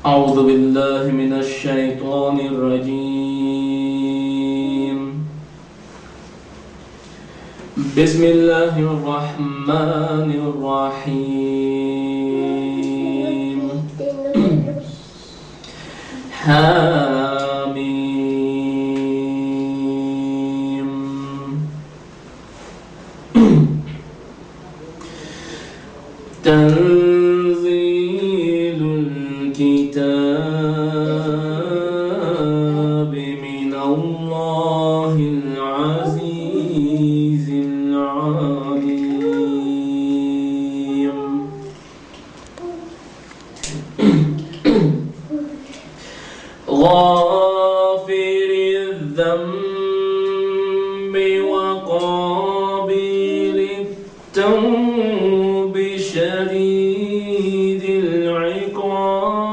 أعوذ بالله من الشيطان الرجيم. بسم الله الرحمن الرحيم. حاميم. تنزيل الكتاب من الله العزيز العليم. غافر الذنب وقابل التوب شديد العقاب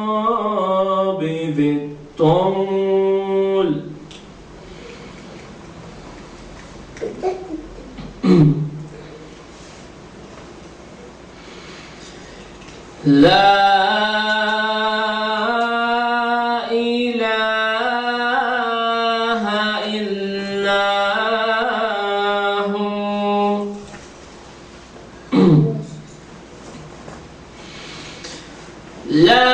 ذي الطول. لا إله إلا هو. لا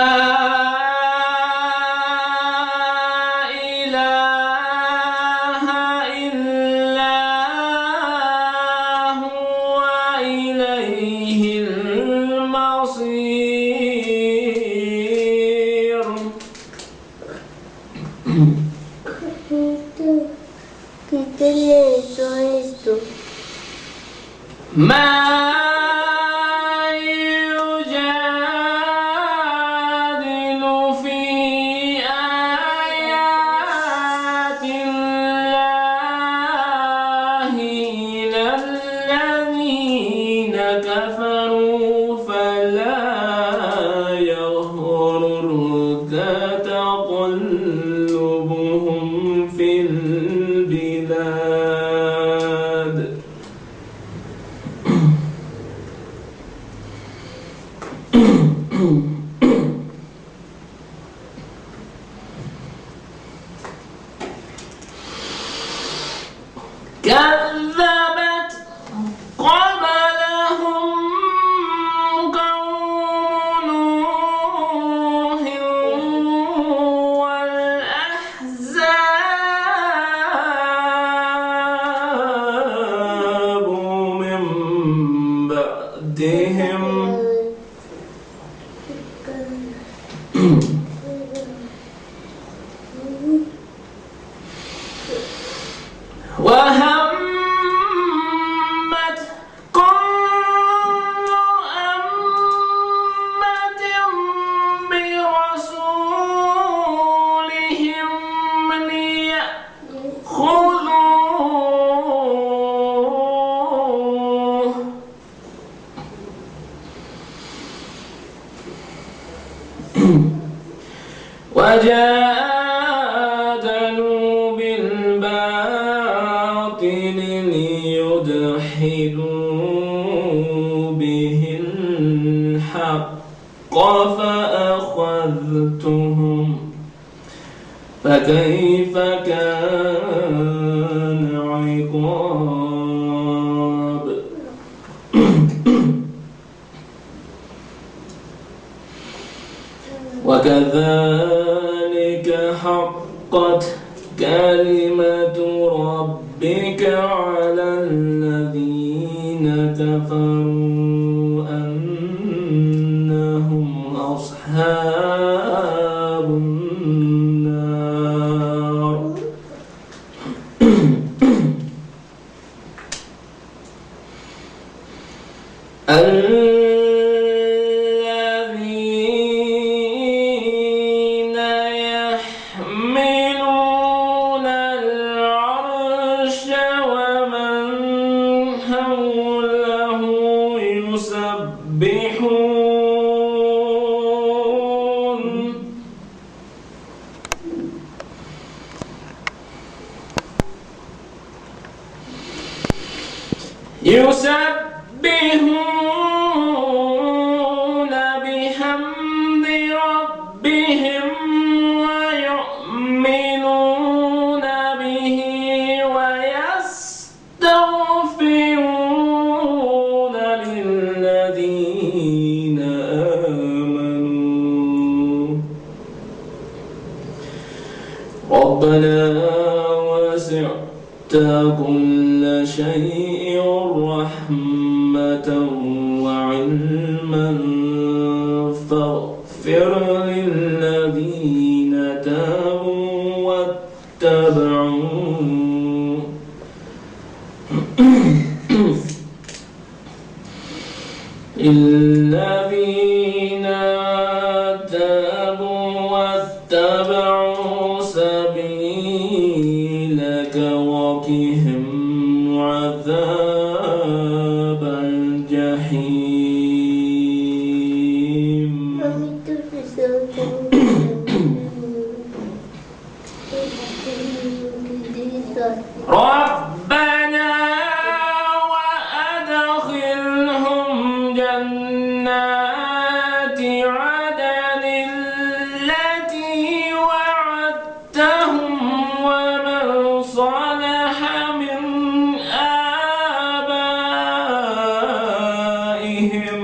إله إلا هو إليه المصير. ما يجادل في آيات الله إلا الذين كفروا فلا يغررك تقلبهم في البلاد. كذبت قبلهم قوم نوح والأحزاب من بعدهم. وهمت كل أمة برسولهم ليأخذوه. وجادلوا بالباطل ليدحضوا به الحق فأخذتهم فكيف كان عقاب. وكذلك حقت كلمة ربك على الذين كفروا أنهم أصحاب النار. الذين يحملون العرش ومن حوله يسبحون ربنا وسعت كل شيء رحمة وعلما فاغفر للذين تابوا واتبعوا الذين تابوا واتبعوا سبيلك وقهم عذاب الجحيم. ربنا وأدخلهم جنات عدن التي وعدتهم ومن صلح من آبائهم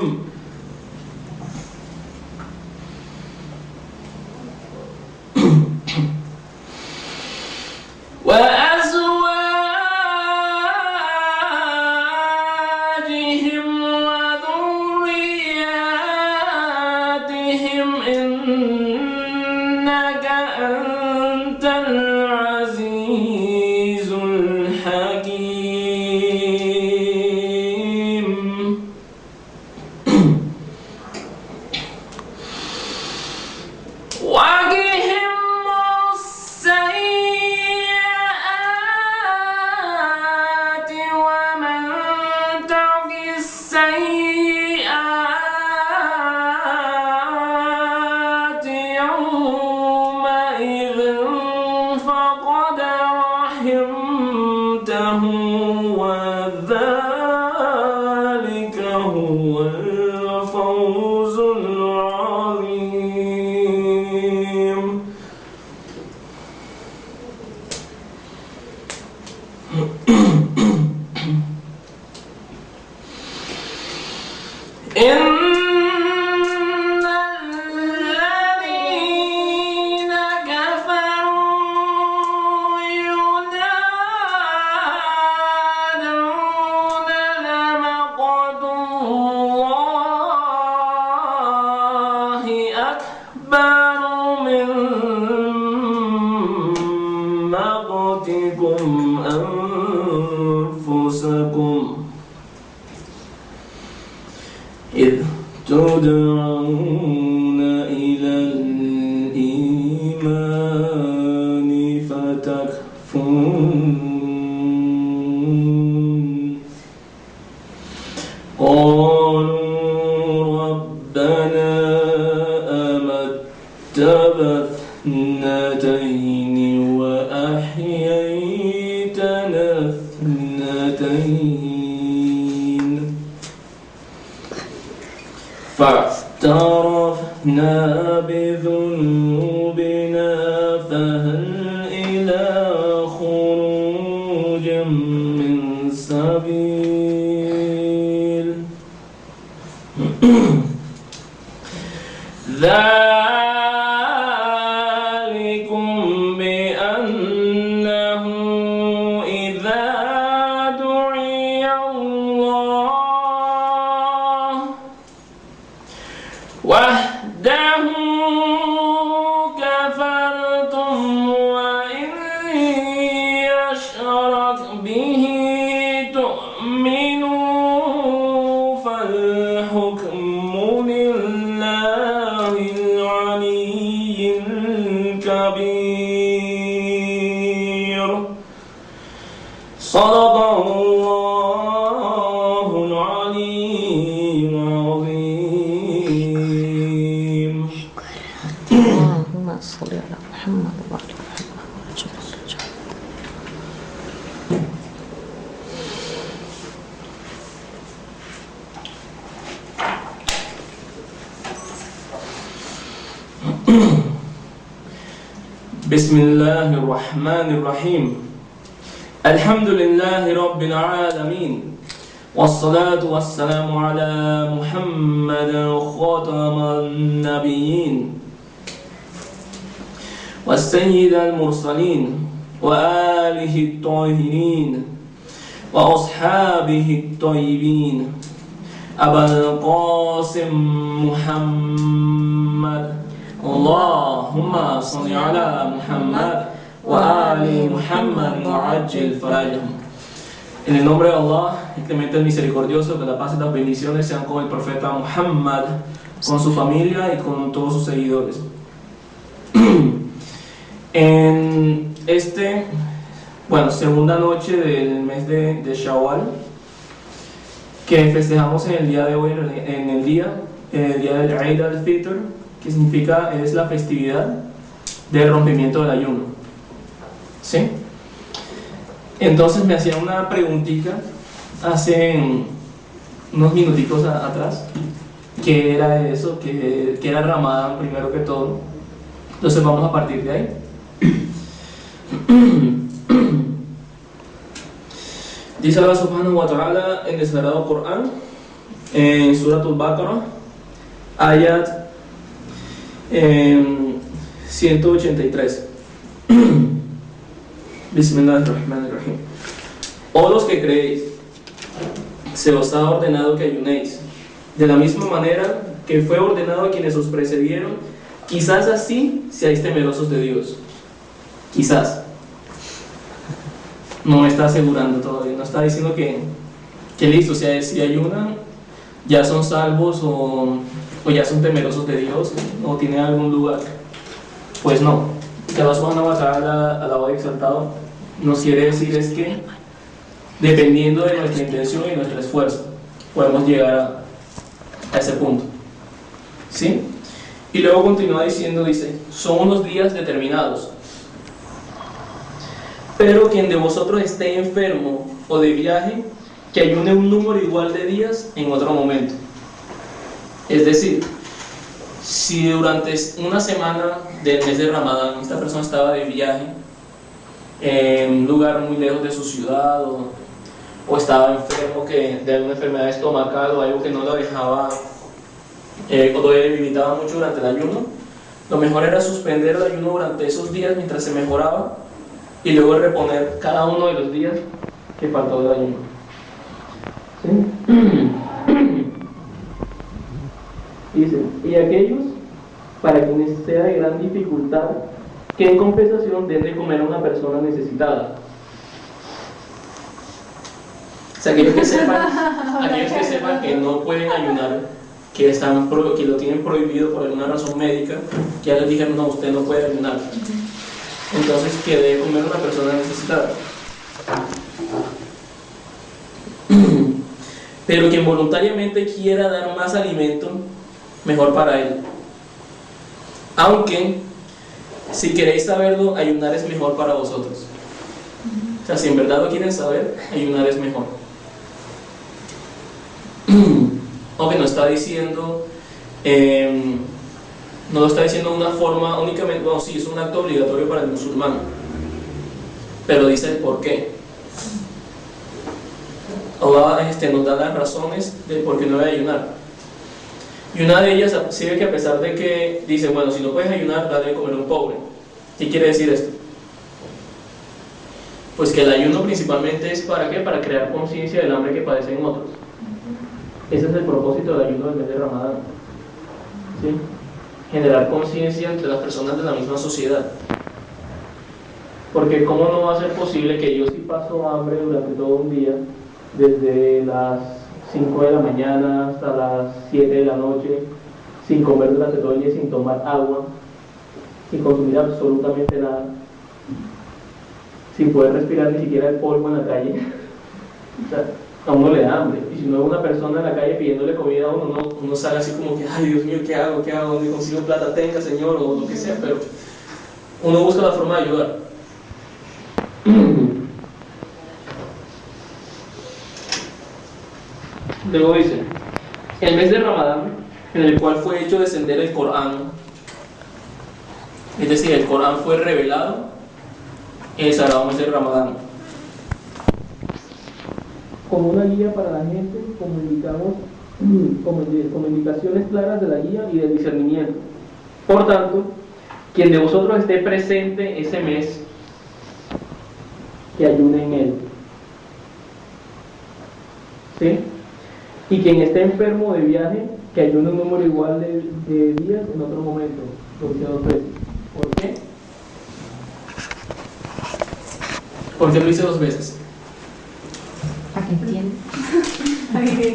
وأزواجهم وذرياتهم إنك أنت العزيز الحكيم. وقهم السيئات ومن تق السيئات يومئذ فقد رحمته وذلك هو الفوز العظيم. إن الذين كفروا ينادون لمقت الله أكبر من مقتكم أنفسكم إذ تدعون إلى الإيمان فتكفرون. قالوا ربنا أمتنا اثنتين وأحييتنا اثنتين فاعترفنا بذنوبنا فهل إلى خروج من سبيل. ذلكم بأنه إذا دعي الله وحده كفرتم وإن يشرك به تؤمنوا فالحكم لله العلي الكبير. صدق الله العلي العظيم. اللهم صل على محمد وعلى آله وصحبه. بسم الله الرحمن الرحيم. الحمد لله رب العالمين والصلاة والسلام على محمد خاتم النبيين والسيد المرسلين وآله الطاهرين وأصحابه الطيبين أبا القاسم محمد اللهم صل على محمد وآل محمد وعجل فرجهم. En el nombre de Allah, el clemente y misericordioso, que la paz y las bendiciones sean con el profeta Muhammad, con su familia y con todos sus seguidores. En segunda noche del mes de Shawwal, que festejamos en el día de hoy, en el día del Eid al-Fitr, que significa, es la festividad del rompimiento del ayuno. ¿Sí? Entonces me hacía una preguntita hace unos minuticos atrás, ¿qué era eso? ¿Qué era Ramadán primero que todo? Entonces vamos a partir de ahí. Dice Allah subhanahu wa ta'ala en el Sagrado Corán, en Surat al-Baqarah, ayat 183. Bismillahirrahmanirrahim. Oh los que creéis, se os ha ordenado que ayunéis, de la misma manera que fue ordenado a quienes os precedieron, quizás así seáis temerosos de Dios. Quizás. No está asegurando todavía, no está diciendo que listo, o sea, si ayunan, ya son salvos o ya son temerosos de Dios, o tienen algún lugar. Pues no. Que Allah subhanahu wa ta'ala, alabado y exaltado, nos quiere decir es que dependiendo de nuestra intención y nuestro esfuerzo podemos llegar a ese punto. ¿Sí? Y luego continúa diciendo, dice, son unos días determinados, pero quien de vosotros esté enfermo o de viaje, que ayune un número igual de días en otro momento. Es decir, si durante una semana del mes de Ramadán esta persona estaba de viaje en un lugar muy lejos de su ciudad o estaba enfermo de alguna enfermedad estomacal o algo que no lo dejaba o lo debilitaba mucho durante el ayuno, lo mejor era suspender el ayuno durante esos días mientras se mejoraba y luego reponer cada uno de los días que faltó del ayuno. ¿Sí? Dice, y aquellos para quienes sea de gran dificultad, que en compensación den de comer a una persona necesitada. O sea, aquellos que sepan que no pueden ayunar, que lo tienen prohibido por alguna razón médica, que ya les dijeron, no, usted no puede ayunar. Entonces, que debe comer a una persona necesitada. Pero quien voluntariamente quiera dar más alimento, mejor para él. Aunque, si queréis saberlo, ayunar es mejor para vosotros. O sea, si en verdad lo quieren saber, ayunar es mejor. Aunque no está diciendo, no lo está diciendo de una forma únicamente, bueno, sí, es un acto obligatorio para el musulmán, pero dice el por qué. Allah nos da las razones de por qué no debe ayunar. Y una de ellas sigue que a pesar de que dice, bueno, si no puedes ayunar, dale de comer a un pobre. ¿Qué quiere decir esto? Pues que el ayuno principalmente es ¿para qué? Para crear conciencia del hambre que padecen otros. Ese es el propósito del ayuno del mes de Ramadán. ¿Sí? Generar conciencia entre las personas de la misma sociedad. Porque ¿cómo no va a ser posible que yo si paso hambre durante todo un día, desde las 5 de la mañana hasta las 7 de la noche, sin comer durante todo el día, sin tomar agua, sin consumir absolutamente nada, sin poder respirar ni siquiera el polvo en la calle? O sea, a uno le da hambre, y si no hay una persona en la calle pidiéndole comida a uno sale así como que, ay Dios mío, ¿qué hago? ¿Dónde consigo plata? Tenga, Señor, o lo que sea, pero uno busca la forma de ayudar. Luego dice, el mes de Ramadán, en el cual fue hecho descender el Corán, es decir, el Corán fue revelado en el sagrado mes de Ramadán, como una guía para la gente, como indicaciones claras de la guía y del discernimiento. Por tanto, quien de vosotros esté presente ese mes, que ayune en él. ¿Sí? Y quien esté enfermo de viaje, que ayune un número igual de días en otro momento. Lo dice 2 veces. ¿Por qué? ¿Por qué lo hice 2 veces? Para que entiendan.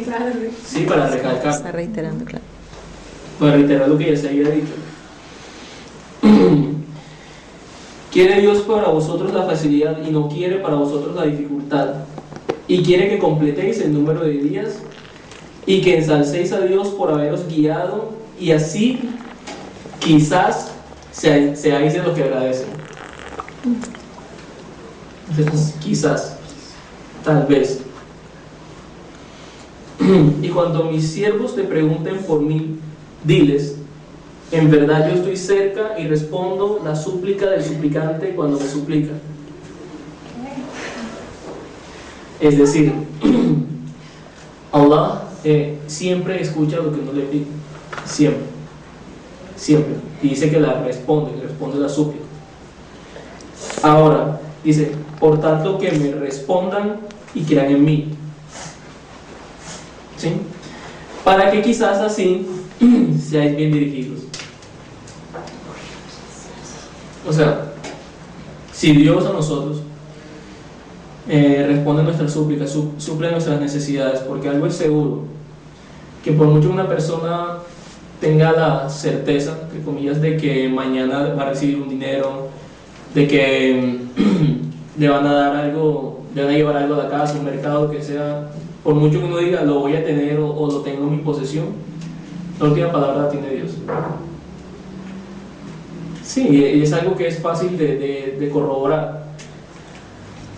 Claro. Sí, para recalcar. Está reiterando, claro. Para reiterar lo que ya se había dicho. Quiere Dios para vosotros la facilidad y no quiere para vosotros la dificultad. Y quiere que completéis el número de días y que ensalcéis a Dios por haberos guiado y así quizás seáis de los que agradecen. Entonces, quizás, tal vez. Y cuando mis siervos te pregunten por mí, diles: en verdad yo estoy cerca y respondo la súplica del suplicante cuando me suplica. Es decir, Allah siempre escucha lo que uno le pide. Siempre. Siempre. Y dice que la responde, que responde la súplica. Ahora, dice: por tanto que me respondan y crean en mí. ¿Sí? Para que quizás así seáis bien dirigidos. O sea, si Dios a nosotros responde nuestras súplicas, suple nuestras necesidades, porque algo es seguro, que por mucho una persona tenga la certeza, entre comillas, de que mañana va a recibir un dinero, de que le van a dar algo, le van a llevar algo a la casa, un mercado, que sea, por mucho que uno diga lo voy a tener o lo tengo en mi posesión, la última palabra la tiene Dios. Sí, y es algo que es fácil de corroborar.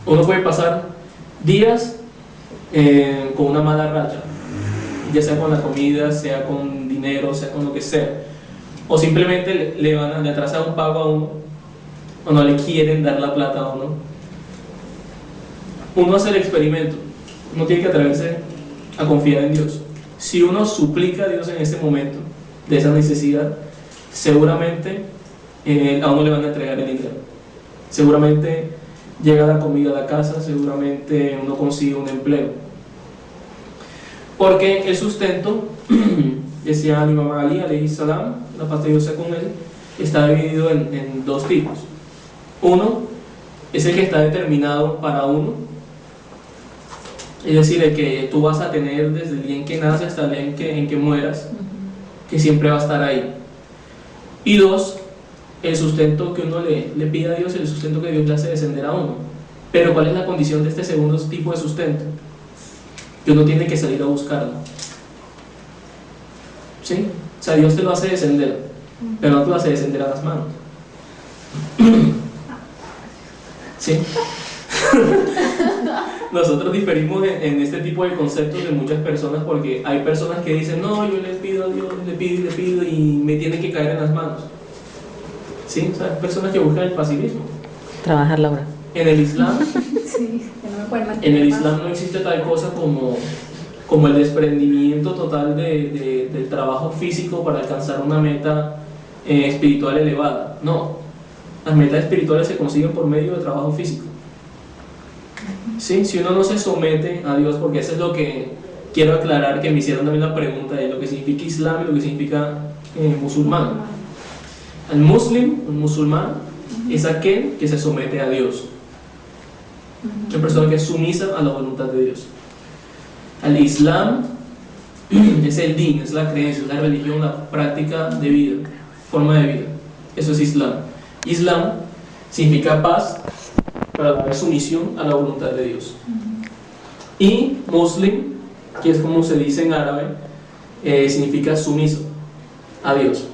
Uno puede pasar días con una mala racha, ya sea con la comida, sea con dinero, sea con lo que sea, o simplemente le atrasan un pago a uno, o no le quieren dar la plata a uno. Uno hace el experimento, uno tiene que atreverse a confiar en Dios. Si uno suplica a Dios en ese momento de esa necesidad, seguramente a uno le van a entregar el dinero, seguramente llega la comida a la casa, seguramente uno consigue un empleo, porque el sustento, decía el Imam Ali alayhi salam, la paz de Dios sea con él, está dividido en 2 tipos. Uno es el que está determinado para uno, es decir, el que tú vas a tener desde el día en que naces hasta el día en que mueras, que siempre va a estar ahí. Y 2, el sustento que uno le pide a Dios, el sustento que Dios le hace descender a uno. Pero ¿cuál es la condición de este segundo tipo de sustento? Que uno tiene que salir a buscarlo. ¿Sí? O sea, Dios te lo hace descender, pero no te lo hace descender a las manos. ¿Sí? Nosotros diferimos en este tipo de conceptos de muchas personas, porque hay personas que dicen: no, yo le pido a Dios, le pido y me tiene que caer en las manos. ¿Sí? O sea, hay personas que buscan el facilismo. Trabajar la obra. En el Islam, Sí, que no me pueden en mantener el más. Islam no existe tal cosa como el desprendimiento total del trabajo físico para alcanzar una meta espiritual elevada. No, las metas espirituales se consiguen por medio de trabajo físico. ¿Sí? Si uno no se somete a Dios, porque eso es lo que quiero aclarar, que me hicieron también la pregunta de lo que significa Islam y lo que significa musulmán. El musulmán, es aquel que se somete a Dios, una persona que es sumisa a la voluntad de Dios. El Islam es el din, es la creencia, es la religión, la práctica de vida, forma de vida. Eso es Islam. Islam significa paz, para dar sumisión a la voluntad de Dios. Y muslim, que es como se dice en árabe, significa sumiso a Dios.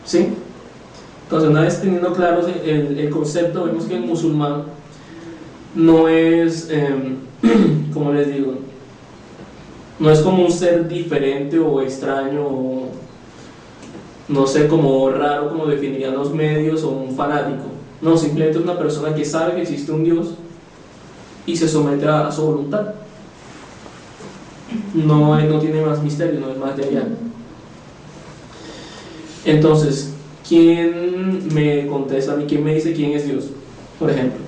¿Sí? Entonces, una vez teniendo claro el concepto, vemos que el musulmán no es, como les digo, no es como un ser diferente o extraño, o no sé, como raro, como definirían los medios, o un fanático. No, simplemente es una persona que sabe que existe un Dios y se somete a su voluntad. No tiene más misterio, no es más de allá. Entonces, ¿quién me contesta a mí? ¿Quién me dice quién es Dios? Por ejemplo,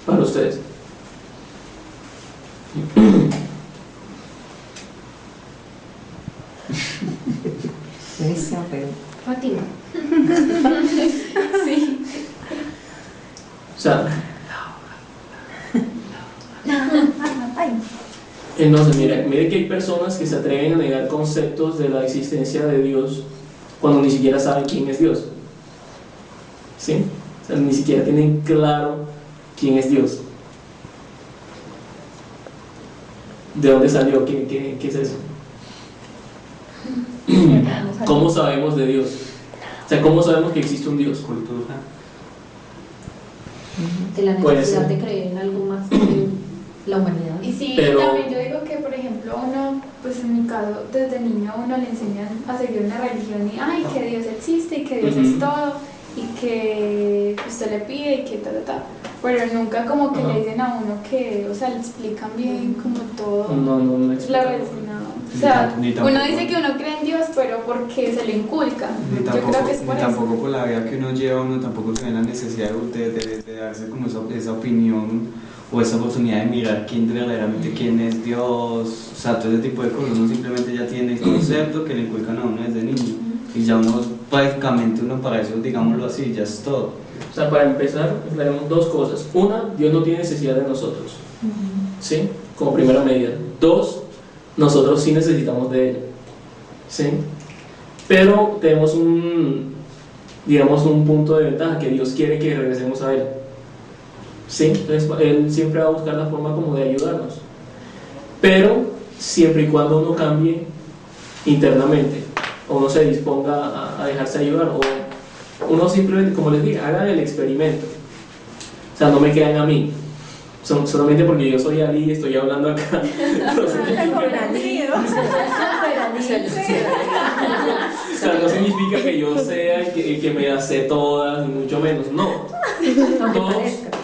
para ustedes. Buenísimo, pero Fátima. O sea, Ay. entonces mire que hay personas que se atreven a negar conceptos de la existencia de Dios cuando ni siquiera saben quién es Dios. ¿Sí? O sea, ni siquiera tienen claro quién es Dios. ¿De dónde salió? ¿Qué es eso? ¿Cómo sabemos de Dios? O sea, ¿cómo sabemos que existe un Dios? Cultura. de la Puede necesidad ser. de creer en algo más que la humanidad. Y sí, Pero- también yo digo que, por ejemplo, uno, pues en mi caso, desde niño a uno le enseñan a seguir una religión y, ay, que Dios existe y que Dios es Ujú. todo y que usted le pide y que ta. Pero nunca como que Ajá. le dicen a uno que, o sea, le explican bien como todo. No La explica. religión, no. O sea, Ni tampoco. uno dice que uno cree en Dios, pero porque se le inculca. Ni Yo tampoco, creo que es por ni eso. tampoco por la vida que uno lleva, uno tampoco tiene la necesidad de darse como esa opinión o esa oportunidad de mirar verdaderamente quién es Dios, o sea, todo ese tipo de cosas. Uno simplemente ya tiene el concepto que le inculcan a uno desde niño y ya uno prácticamente uno para eso, digámoslo así, ya es todo. O sea, para empezar, tenemos dos cosas. Una, Dios no tiene necesidad de nosotros. ¿Sí? Como primera medida. Dos, nosotros sí necesitamos de Él. ¿Sí? Pero tenemos digamos, un punto de ventaja, que Dios quiere que regresemos a Él. ¿Sí? Entonces, Él siempre va a buscar la forma como de ayudarnos. Pero siempre y cuando uno cambie internamente, o uno se disponga a dejarse ayudar, o uno simplemente, como les dije, hagan el experimento. O sea, no me crean a mí. Solamente porque yo soy Ali y estoy hablando acá. No significa, o sea, no significa que yo sea el que me las sé todas, ni mucho menos. No.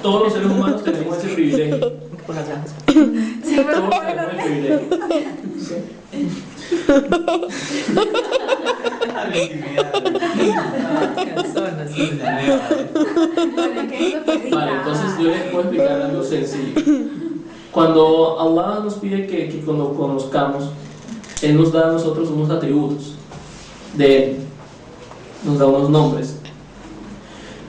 Todos los seres humanos tenemos ese privilegio. Por las gafas. Todos tenemos el privilegio. ¿Sí? Vale, entonces yo les puedo explicar algo sencillo. Cuando Allah nos pide que cuando conozcamos, Él nos da a nosotros unos atributos de Él, nos da unos nombres.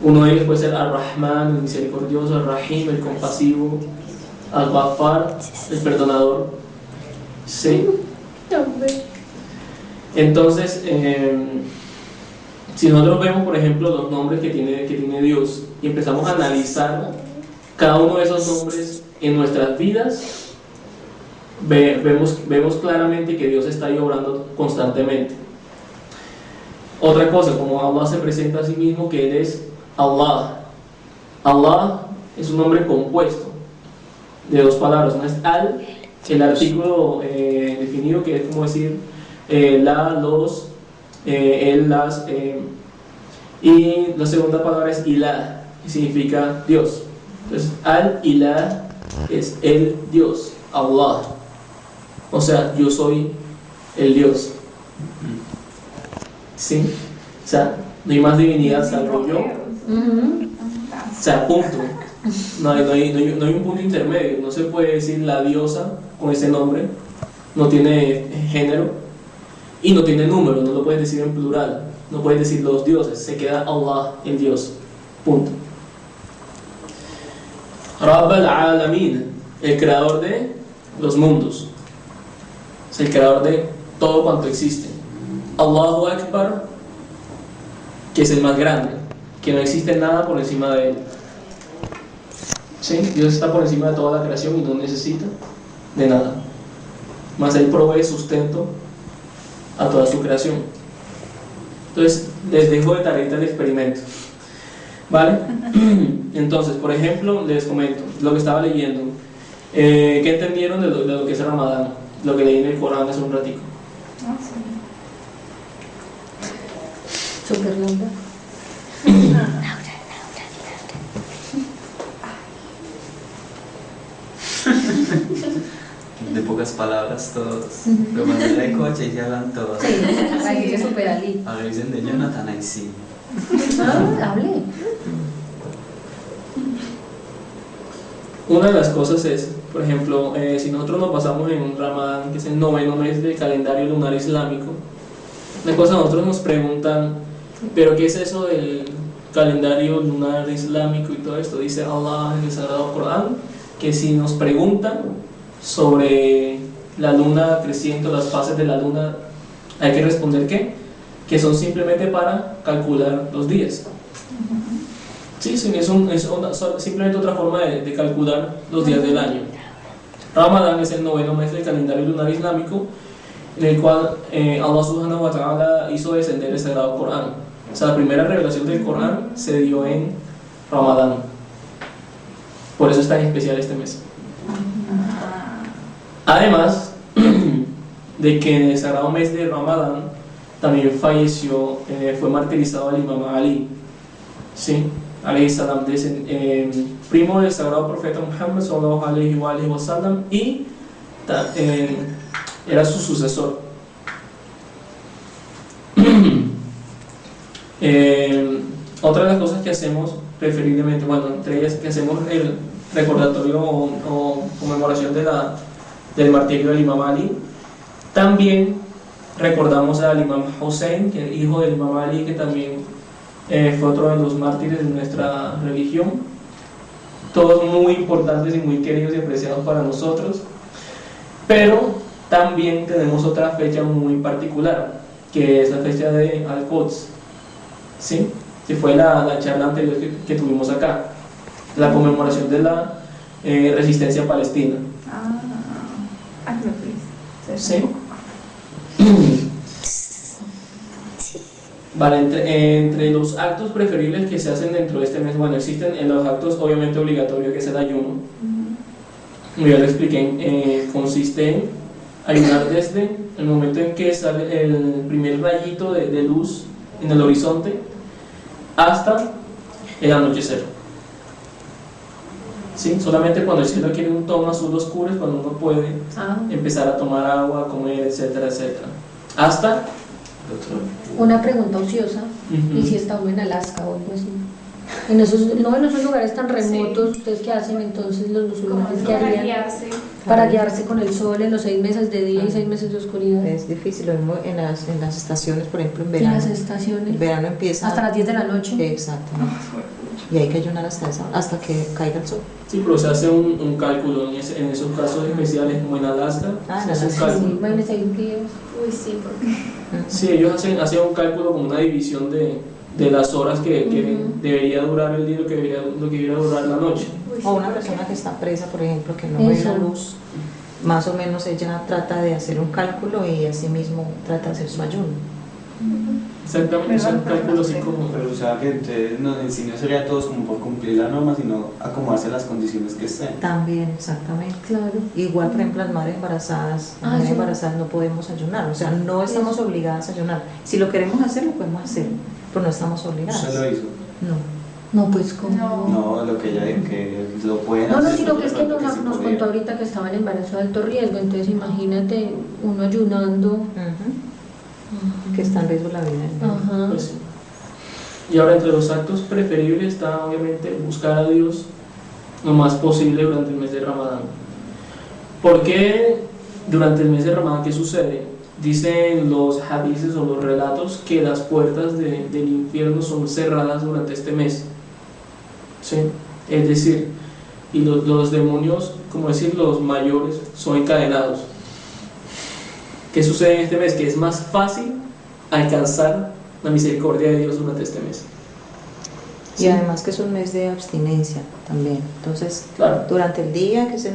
Uno de ellos puede ser Ar-Rahman, el misericordioso, Ar-Rahim, el compasivo, Al-Ghaffar, el perdonador. Sí. Entonces, si nosotros vemos, por ejemplo, los nombres que tiene Dios y empezamos a analizar cada uno de esos nombres en nuestras vidas, vemos claramente que Dios está ahí obrando constantemente. Otra cosa, como Allah se presenta a sí mismo, que Él es Allah. Allah es un nombre compuesto de dos palabras. Una es al, el artículo definido, que es como decir la, los, el, las, y la segunda palabra es ilah, que significa Dios. Entonces, al-ilah es el Dios, Allah. O sea, yo soy el Dios. ¿Sí? O sea, no hay más divinidad salvo yo. O sea, punto. No hay un punto intermedio. No se puede decir la diosa con ese nombre. No tiene género y no tiene número. No lo puedes decir en plural. No puedes decir los dioses. Se queda Allah, el Dios. Punto. Rabb al-Alamin, el creador de los mundos. Es el creador de todo cuanto existe. Allahu Akbar, que es el más grande, que no existe nada por encima de él. ¿Sí? Dios está por encima de toda la creación y no necesita de nada. Más Él provee sustento a toda su creación. Entonces, les dejo de tarea el experimento. ¿Vale? Entonces, por ejemplo, les comento lo que estaba leyendo. ¿Qué entendieron de lo que es Ramadán? Lo que leí en el Corán hace un ratico. Súper linda. De pocas palabras todos. Lo mandan de coche y se hablan todos. Sí, ahí dice súper Ali. Ahora dicen de Jonathan, ahí sí. Hable. Una de las cosas es, por ejemplo, si nosotros nos basamos en Ramadán, que es el 9º mes del calendario lunar islámico, una cosa nosotros nos preguntan, ¿pero qué es eso del calendario lunar islámico y todo esto? Dice Allah en el Sagrado Corán, que si nos preguntan sobre la luna creciente, las fases de la luna, hay que responder que son simplemente para calcular los días. Sí, es simplemente otra forma de calcular los días del año. Ramadán es el 9º mes del calendario lunar islámico, en el cual Allah subhanahu wa ta'ala hizo descender el Sagrado Corán. O sea, la primera revelación del Corán se dio en Ramadán. Por eso es tan especial este mes. Además de que en el sagrado mes de Ramadán también falleció, fue martirizado el Imam Ali, ¿sí? Alayhi salam, primo del sagrado profeta Muhammad sallallahu alayhi wa sallam, y era su sucesor. Otra de las cosas que hacemos preferiblemente, bueno, entre ellas que hacemos el recordatorio o conmemoración del martirio del Imam Ali, también recordamos al Imam Hussein, que es hijo del Imam Ali, que también fue otro de los mártires de nuestra religión, todos muy importantes y muy queridos y apreciados para nosotros. Pero también tenemos otra fecha muy particular, que es la fecha de Al-Quds, ¿sí? Que fue la charla anterior que tuvimos acá, la conmemoración de la resistencia palestina. ¿Sí? Vale, entre los actos preferibles que se hacen dentro de este mes, bueno, existen en los actos obviamente obligatorios, que es el ayuno. Ya lo expliqué, consiste en ayunar desde el momento en que sale el primer rayito de luz en el horizonte hasta el anochecer. ¿Sí? Solamente cuando el cielo adquiere un tono azul oscuro es cuando uno puede empezar a tomar agua, comer, etcétera, etcétera. Hasta... Una pregunta ociosa, ¿y si está uno en Alaska o algo así? En esos lugares tan remotos, ¿ustedes qué hacen entonces los musulmanes? ¿Qué harían? Para guiarse con el sol en los 6 meses de día y 6 meses de oscuridad. Es difícil, lo mismo en las estaciones, por ejemplo, en En verano. las estaciones. El verano empieza Hasta las 10 de la noche. Exactamente. Y hay que ayunar hasta que caiga el sol. Sí, pero se hace un cálculo en esos casos especiales, como en Alaska. En se hace un Alaska, cálculo. Sí, imagínense ahí un día. Uy, sí, porque... Sí, ellos hacen un cálculo como una división de las horas que debería durar el día, lo que debería durar la noche. O una persona que está presa, por ejemplo, que no ve la luz, más o menos ella trata de hacer un cálculo y así mismo trata de hacer su ayuno. Exactamente, es un cálculo así como... Pero o sea que entonces en sí no sería a todos como por cumplir la norma, sino acomodarse a las condiciones que estén. También, exactamente. Claro. Igual, por ejemplo, las madres embarazadas, no podemos ayunar, o sea, no estamos obligadas a ayunar. Si lo queremos hacer, lo podemos hacer, pero no estamos obligadas. ¿Usted lo hizo? No. No, pues como... No, lo que ella dijo que lo pueden No, hacer. sino que es que nos sí contó podían. ahorita que estaba en embarazo de alto riesgo, entonces imagínate uno ayunando. Que está en riesgo la vida. Ajá. Pues sí. Y ahora entre los actos preferibles está obviamente buscar a Dios lo más posible durante el mes de Ramadán. ¿Por qué durante el mes de Ramadán qué sucede? Dicen los hadices o los relatos que las puertas del infierno son cerradas durante este mes. ¿Sí? Es decir, y los demonios, como decir, los mayores son encadenados. ¿Qué sucede en este mes? Que es más fácil alcanzar la misericordia de Dios durante este mes. Y además que es un mes de abstinencia también. Entonces, Claro. durante el día, que es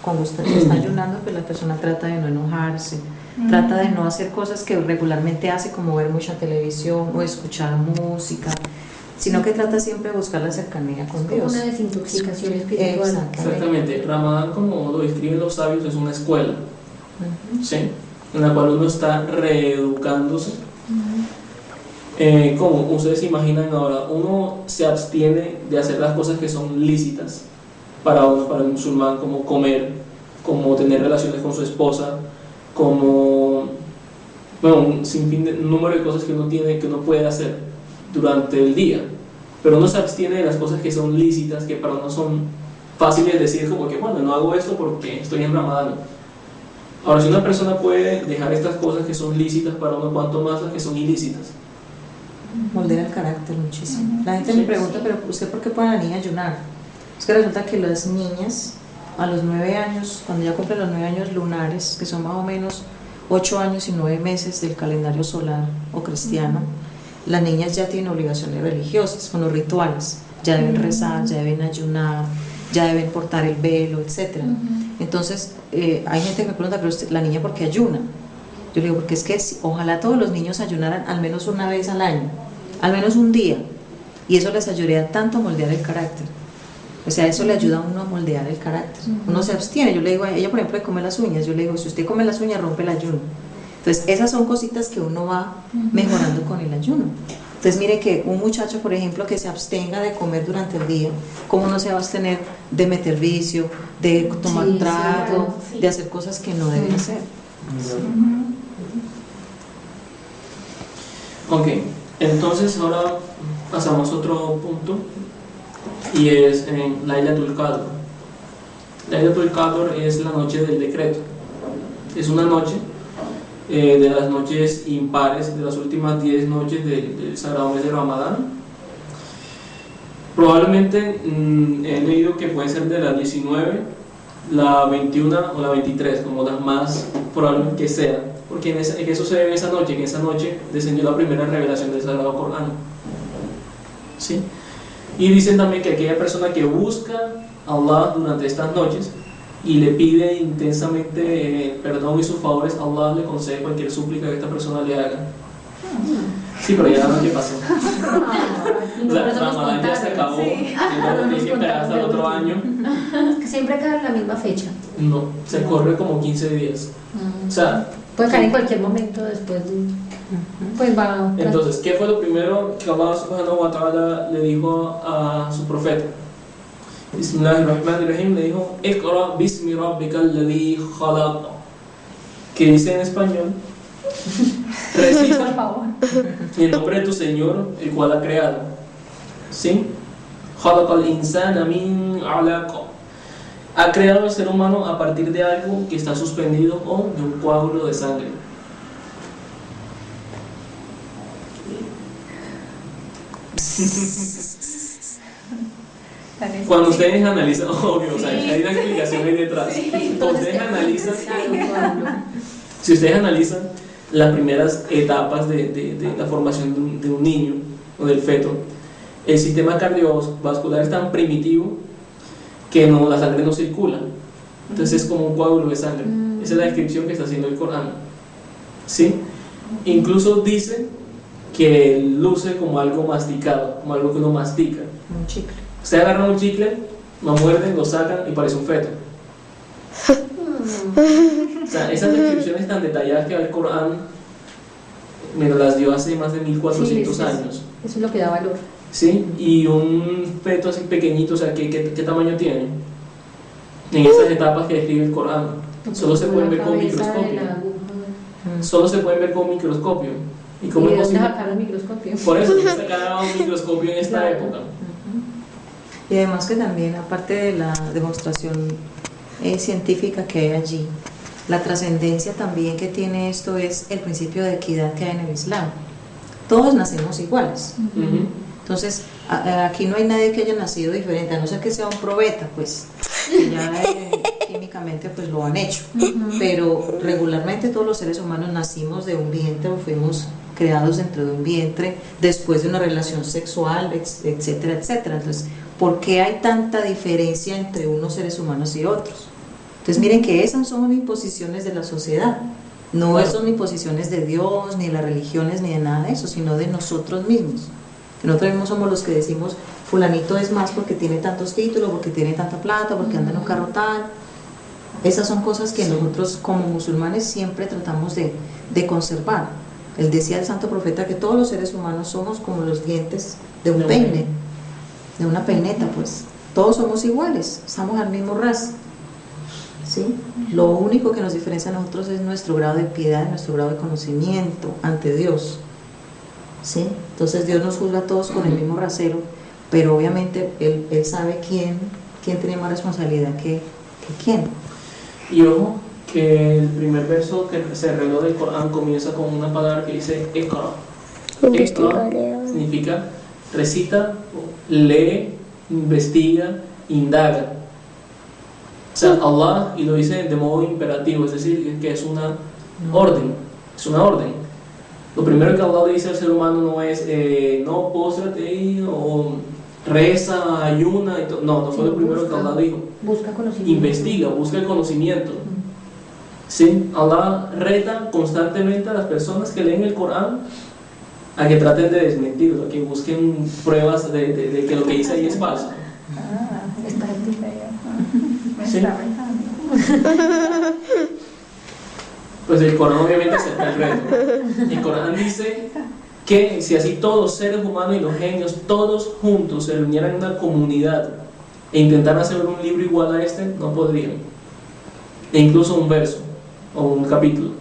cuando se está ayunando, pues la persona trata de no enojarse, trata de no hacer cosas que regularmente hace, como ver mucha televisión o escuchar música, sino que trata siempre de buscar la cercanía con Como Dios. una desintoxicación espiritual. Exactamente. Ramadán, como lo describen los sabios, es una escuela, ¿sí? En la cual uno está reeducándose. Como ustedes se imaginan ahora, uno se abstiene de hacer las cosas que son lícitas para uno, para el musulmán, como comer, como tener relaciones con su esposa, como, bueno, un sinfín de número de cosas que uno tiene, que uno puede hacer. durante el día, pero uno se abstiene de las cosas que son lícitas, que para uno son fáciles de decir, como que bueno, no hago esto porque estoy en Ramadán. Ahora, si una persona puede dejar estas cosas que son lícitas para uno, ¿cuánto más las que son ilícitas? Moldea el carácter muchísimo. La gente me pregunta, pero ¿usted por qué pone a la niña a ayunar? Es que resulta que las niñas a los 9 años, cuando ya cumplen los 9 años lunares, que son más o menos 8 años y 9 meses del calendario solar o cristiano, las niñas ya tienen obligaciones religiosas, con los rituales, ya deben rezar, ya deben ayunar, ya deben portar el velo, etc. Entonces, hay gente que me pregunta, pero la niña ¿por qué ayuna? Yo le digo, porque es que ojalá todos los niños ayunaran al menos una vez al año, al menos un día, y eso les ayudaría tanto a moldear el carácter. O sea, eso le ayuda a uno a moldear el carácter. Uno se abstiene. Yo le digo a ella, por ejemplo, de comer las uñas. Yo le digo, si usted come las uñas, rompe el ayuno. Entonces, esas son cositas que uno va mejorando con el ayuno. Entonces, mire que un muchacho, por ejemplo, que se abstenga de comer durante el día, ¿cómo no se va a abstener de meter vicio, de tomar trago, de hacer cosas que no debe hacer? Ok, entonces ahora pasamos a otro punto, y es en Laylatul Qadr. Laylatul Qadr es la noche del decreto. Es una noche de las noches impares, de las últimas 10 noches del sagrado mes de Ramadán. Probablemente he leído que puede ser de las 19, la 21 o la 23, como las más probables que sea, porque ¿qué sucede en esa noche? En esa noche descendió la primera revelación del Sagrado Corán, ¿sí? Y dicen también que aquella persona que busca a Allah durante estas noches y le pide intensamente perdón y sus favores, Allah le concede cualquier súplica que esta persona le haga. Sí, pero ya la noche pasó. O sea, Ramadán ya se acabó, y luego tiene que esperar hasta el otro año. Siempre cae en la misma fecha. No, se corre como 15 días. O sea, puede caer en cualquier momento después de... Pues va. Entonces, ¿qué fue lo primero que Allah subhanahu wa ta'ala le dijo a su profeta? Bismillahirrahmanirrahim, le dijo Iqra bismi rabbikal ladhi khalaq, que dice en español recita el nombre de tu Señor, el cual ha creado. ¿Sí? Khalaqal insana min alaq, ha creado al ser humano a partir de algo que está suspendido o de un coágulo de sangre. Cuando ustedes analizan, obvio, o sea, hay una explicación ahí detrás. Cuando ustedes analizan, si ustedes analizan las primeras etapas de la formación de un niño o del feto, el sistema cardiovascular es tan primitivo que la sangre no circula. Entonces es como un coágulo de sangre. Esa es la descripción que está haciendo el Corán. ¿Sí? Incluso dice que luce como algo masticado, como algo que uno mastica. Un chicle. Ustedes agarran un chicle, lo muerden, lo sacan y parece un feto. O sea, esas descripciones tan detalladas que el Corán me las dio hace más de 1400 años. Eso es lo que da valor. ¿Sí? Y un feto así pequeñito, o sea, ¿qué tamaño tiene? En esas etapas que describe el Corán, solo se pueden ver con microscopio. Solo se pueden ver con microscopio. ¿Y cómo es posible? Sacar el microscopio. Por eso se sacaba un microscopio en esta época. Y además que también, aparte de la demostración científica que hay allí, la trascendencia también que tiene esto es el principio de equidad que hay en el Islam. Todos nacemos iguales. Entonces, aquí no hay nadie que haya nacido diferente, a no ser que sea un probeta, pues, que ya químicamente pues lo han hecho. Pero regularmente todos los seres humanos nacimos de un vientre o fuimos creados dentro de un vientre después de una relación sexual, etcétera, etcétera. Entonces, ¿por qué hay tanta diferencia entre unos seres humanos y otros? Entonces, miren que esas son imposiciones de la sociedad. No son imposiciones de Dios, ni de las religiones, ni de nada de eso, sino de nosotros mismos. Que nosotros mismos somos los que decimos, fulanito es más porque tiene tantos títulos, porque tiene tanta plata, porque anda en un carro tal. Esas son cosas que nosotros como musulmanes siempre tratamos de conservar. Él decía el santo profeta que todos los seres humanos somos como los dientes de un peine, de una peineta, pues. Todos somos iguales, estamos al mismo ras. ¿Sí? Lo único que nos diferencia a nosotros es nuestro grado de piedad, nuestro grado de conocimiento ante Dios. ¿Sí? Entonces Dios nos juzga a todos con el mismo rasero, pero obviamente Él sabe quién tiene más responsabilidad que quién. Y ojo, que el primer verso que se reló del Corán comienza con una palabra que dice Iqra. Iqra significa recita, lee, investiga, indaga. O sea, Allah, y lo dice de modo imperativo, es decir, que es una orden, es una orden. Lo primero que Allah le dice al ser humano no es, no, póstrate o reza, ayuna, no fue lo primero que Allah dijo. Busca conocimiento. Investiga, busca el conocimiento. ¿Sí? Allah reta constantemente a las personas que leen el Corán a que traten de desmentirlo, a que busquen pruebas de que lo que dice ahí es falso. Está ¿Sí? Pues el Corán obviamente acepta el reto. El Corán dice que si así todos los seres humanos y los genios, todos juntos se reunieran en una comunidad e intentaran hacer un libro igual a este, no podrían. E incluso un verso o un capítulo.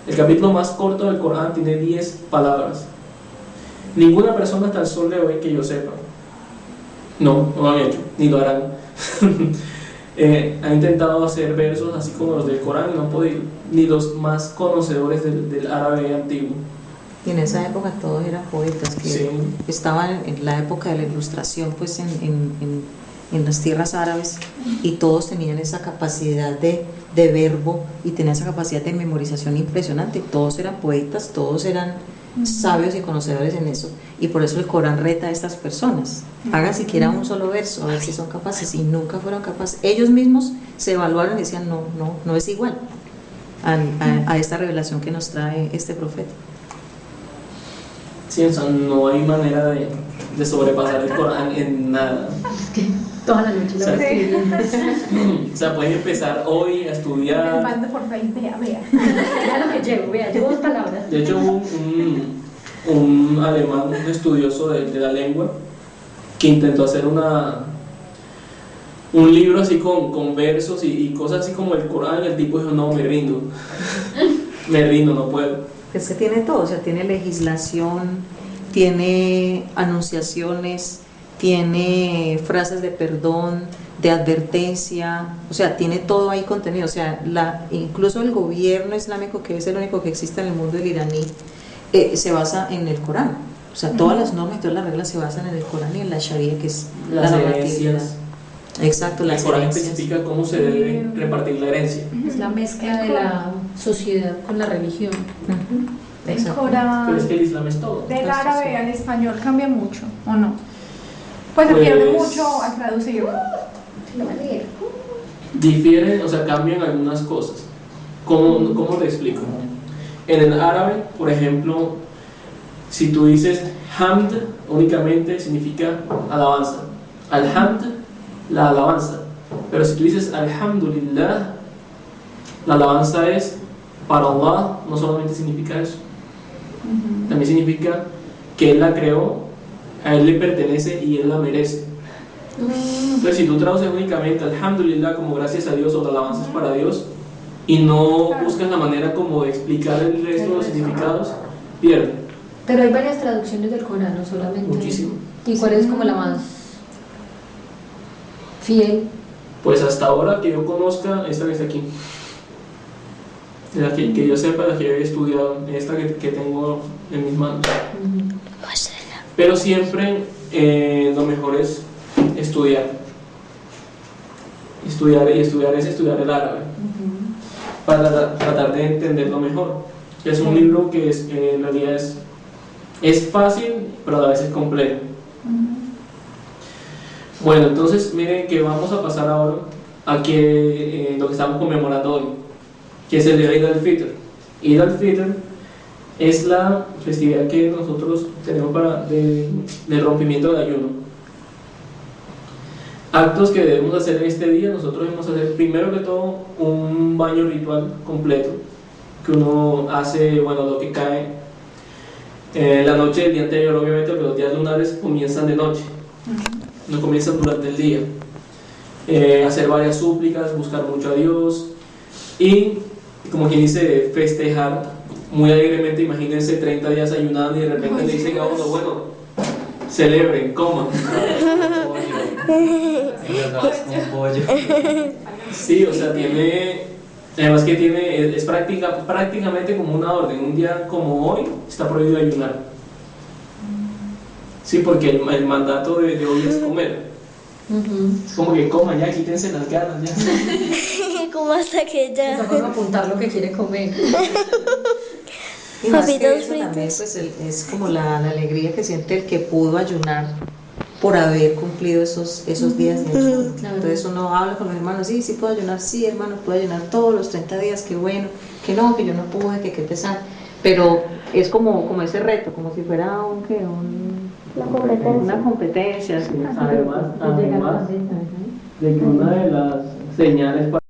El capítulo más corto del Corán tiene 10 palabras. Ninguna persona hasta el sol de hoy que yo sepa, no lo han hecho, ni lo harán. Ha intentado hacer versos así como los del Corán y no han podido, ni los más conocedores del árabe antiguo. Y en esa época todos eran poetas que Sí. estaban en la época de la ilustración, pues en las tierras árabes, y todos tenían esa capacidad de verbo y tenían esa capacidad de memorización impresionante. Todos eran poetas, todos eran sabios y conocedores en eso, y por eso el Corán reta a estas personas: hagan siquiera un solo verso, a ver si son capaces, y nunca fueron capaces. Ellos mismos se evaluaron y decían no es igual a esta revelación que nos trae este profeta. Sí, o sea, no hay manera de sobrepasar el Corán en nada. toda la noche la O sea, pueden empezar hoy a Les estudiar. mando por Facebook, vea. Vea lo que llevo, llevo 2 palabras. De hecho, hubo un alemán, un estudioso de la lengua, que intentó hacer un libro así con versos y cosas así como el Corán, y el tipo dijo, no, me rindo, no puedo. Es que tiene todo, o sea, tiene legislación, tiene anunciaciones, tiene frases de perdón, de advertencia, o sea, tiene todo ahí contenido. O sea, incluso el gobierno islámico, que es el único que existe en el mundo del iraní, se basa en el Corán. O sea, todas las normas y todas las reglas se basan en el Corán y en la Sharia, que es Las la normatividad. herencias. Exacto, El las Corán herencias. especifica cómo se debe repartir la herencia. Es la mezcla de la sociedad con la religión. Ujú, El exacto. Pero es Corán que el Islam es todo. del árabe al español cambia mucho, ¿o no? Pues se pierde mucho al traducirlo. Difieren, o sea, cambian algunas cosas. ¿Cómo te explico? En el árabe, por ejemplo, si tú dices hamd, únicamente significa alabanza. Al-hamd, la alabanza. Pero si tú dices alhamdulillah, la alabanza es para Allah, no solamente significa eso. También significa que Él la creó, a Él le pertenece y Él la merece. Entonces, si tú traduces únicamente alhamdulillah como gracias a Dios o la alabanza es para Dios, y no buscas la manera como de explicar el resto de los significados, pierde Pero hay varias traducciones del Corán, no solamente. muchísimo. ¿Y cuál es como la más fiel? Pues hasta ahora que yo conozca, esta que está aquí, la que yo sepa, la que he estudiado, esta que tengo en mis manos. Pero siempre lo mejor es estudiar. Estudiar el árabe para tratar de entenderlo mejor. Es un libro que en realidad es fácil, pero a la vez es complejo. Bueno, entonces miren que vamos a pasar ahora a lo que estamos conmemorando hoy, que es el de Eid al-Fitr. Eid al-Fitr es la festividad que nosotros tenemos del rompimiento del ayuno. Actos que debemos hacer en este día: nosotros debemos hacer primero que todo un baño ritual completo, que uno hace, lo que cae la noche del día anterior, obviamente, porque los días lunares comienzan de noche, no comienzan durante el día. Hacer varias súplicas, buscar mucho a Dios y, como quien dice, festejar muy alegremente, imagínense 30 días ayunando y de repente le dicen a uno, bueno, celebren, coman. Un pollo. Sí, o sea, además que es prácticamente como una orden. Un día como hoy está prohibido ayunar. Sí, porque el mandato de hoy es comer. Es como que coman ya, quítense las ganas ya. Como hasta que ya. Toca apuntar lo que quiere comer. Y más que Papitos eso también fritos. pues es como la alegría que siente el que pudo ayunar por haber cumplido esos días de ayuno. Entonces uno habla con los hermanos, sí, puedo ayunar, sí hermano, puedo ayunar todos los 30 días, qué bueno, que no, que yo no pude, que qué pesar. Pero es como ese reto, como si fuera una competencia. Además de que una de las señales